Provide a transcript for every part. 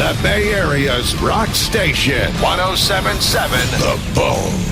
the Bay Area's rock station, 107.7 The Bone.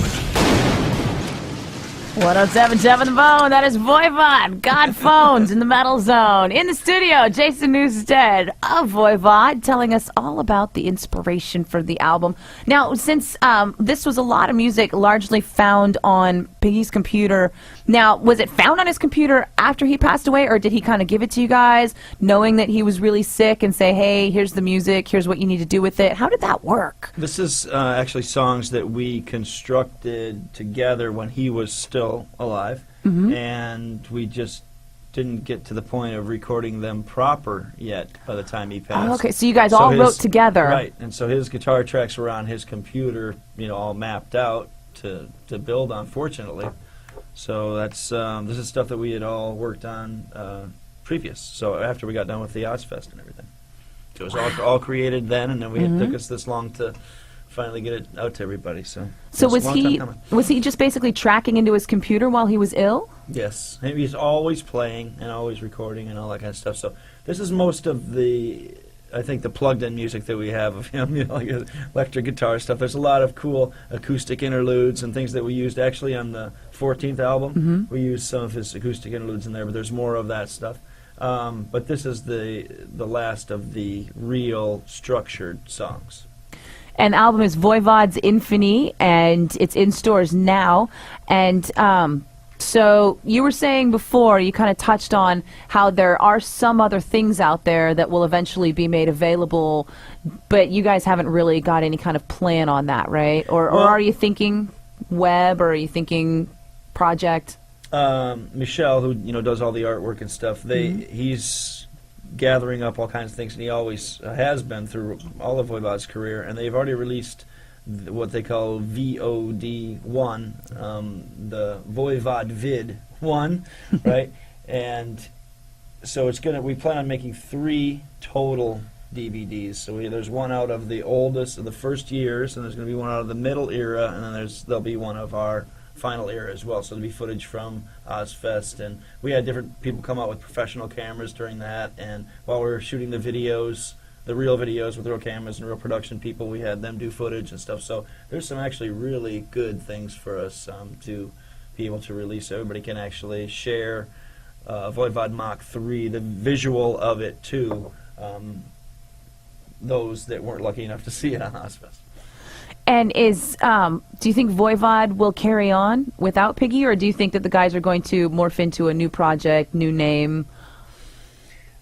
107.7 The Bone. That is Voivod. God Phones in the Metal Zone. In the studio, Jason Newsted of Voivod, telling us all about the inspiration for the album. Now, since this was a lot of music largely found on Piggy's computer, now, was it found on his computer after he passed away, or did he kind of give it to you guys, knowing that he was really sick, and say, hey, here's the music, here's what you need to do with it? How did that work? This is actually songs that we constructed together when he was still alive, and we just didn't get to the point of recording them proper yet by the time he passed. Oh, okay, so you guys all wrote together. Right, and so his guitar tracks were on his computer, all mapped out to build on, fortunately. So that's this is stuff that we had all worked on previous, so after we got done with the Ozfest and everything. So it was all created then, and then it took us this long to finally get it out to everybody. So was he just basically tracking into his computer while he was ill? Yes, he's always playing and always recording and all that kind of stuff. So this is most of the, I think, the plugged-in music that we have of him, like electric guitar stuff. There's a lot of cool acoustic interludes and things that we used actually on the 14th album. We used some of his acoustic interludes in there, but there's more of that stuff. But this is the last of the real structured songs. And the album is Voivod's Infini, and it's in stores now. And so you were saying before, you kind of touched on how there are some other things out there that will eventually be made available, but you guys haven't really got any kind of plan on that, right? Or are you thinking web, or are you thinking project? Michelle, who does all the artwork and stuff, he's gathering up all kinds of things, and he always has been through all of Voivod's career, and they've already released what they call VOD1, the Voivod Vid 1, right? And so we plan on making 3 total DVDs. So there's one out of the oldest of the first years, and there's going to be one out of the middle era, and then there'll be one of our final era as well. So there'll be footage from Ozfest, and we had different people come out with professional cameras during that, and while we were shooting the videos, the real videos with real cameras and real production people, we had them do footage and stuff. So there's some actually really good things for us to be able to release. Everybody can actually share Voivod Mach 3, the visual of it, to those that weren't lucky enough to see it on Ozfest. And do you think Voivod will carry on without Piggy, or do you think that the guys are going to morph into a new project, new name?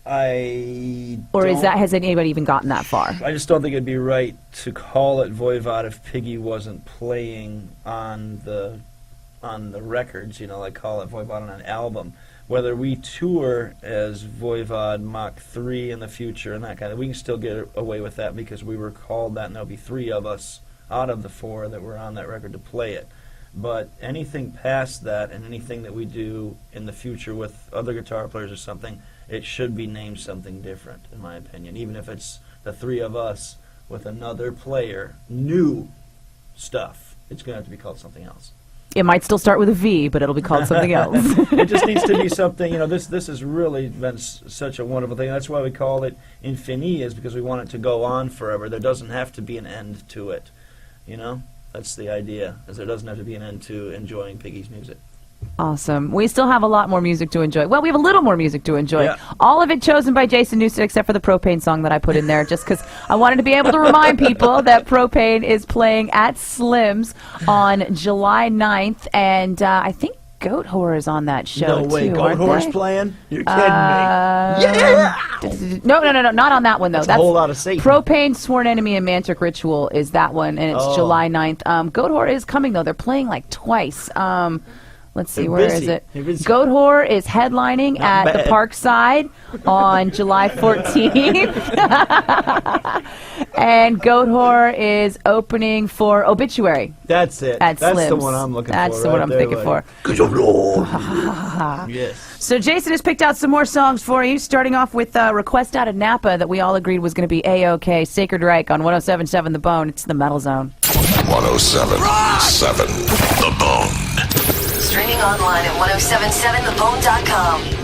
Has anybody even gotten that far? I just don't think it'd be right to call it Voivod if Piggy wasn't playing on the records, like call it Voivod on an album. Whether we tour as Voivod Mach 3 in the future and that kind of, we can still get away with that because we were called that, and there'll be 3 of us out of the 4 that were on that record to play it. But anything past that, and anything that we do in the future with other guitar players or something, it should be named something different, in my opinion. Even if it's the 3 of us with another player, new stuff, it's going to have to be called something else. It might still start with a V, but it'll be called something else. It just needs to be something, this has really been such a wonderful thing. That's why we call it Infini, is because we want it to go on forever. There doesn't have to be an end to it, That's the idea, is there doesn't have to be an end to enjoying Piggy's music. Awesome. We still have a lot more music to enjoy. Well, we have a little more music to enjoy. Yeah. All of it chosen by Jason Newsted, except for the Propane song that I put in there, just because I wanted to be able to remind people that Propane is playing at Slim's on July 9th, and I think Goat Horror is on that show, No way, too, Goat Horror's playing? You're kidding me. Yeah! No, not on that one, though. That's a whole lot of Satan. Propane, Sworn Enemy, and Mantic Ritual is that one, and it's July 9th. Goat Horror is coming, though. They're playing like twice. Let's see, where is it? Goat Horror is headlining at the Parkside on July 14th. And Goat Horror is opening for Obituary. That's it. That's the one I'm looking for. That's the one I'm thinking for. Yes. So Jason has picked out some more songs for you, starting off with Request Out of Napa that we all agreed was going to be A-OK, Sacred Reich on 107.7 The Bone. It's the Metal Zone. 107.7 The Bone. Streaming online at 1077thebone.com.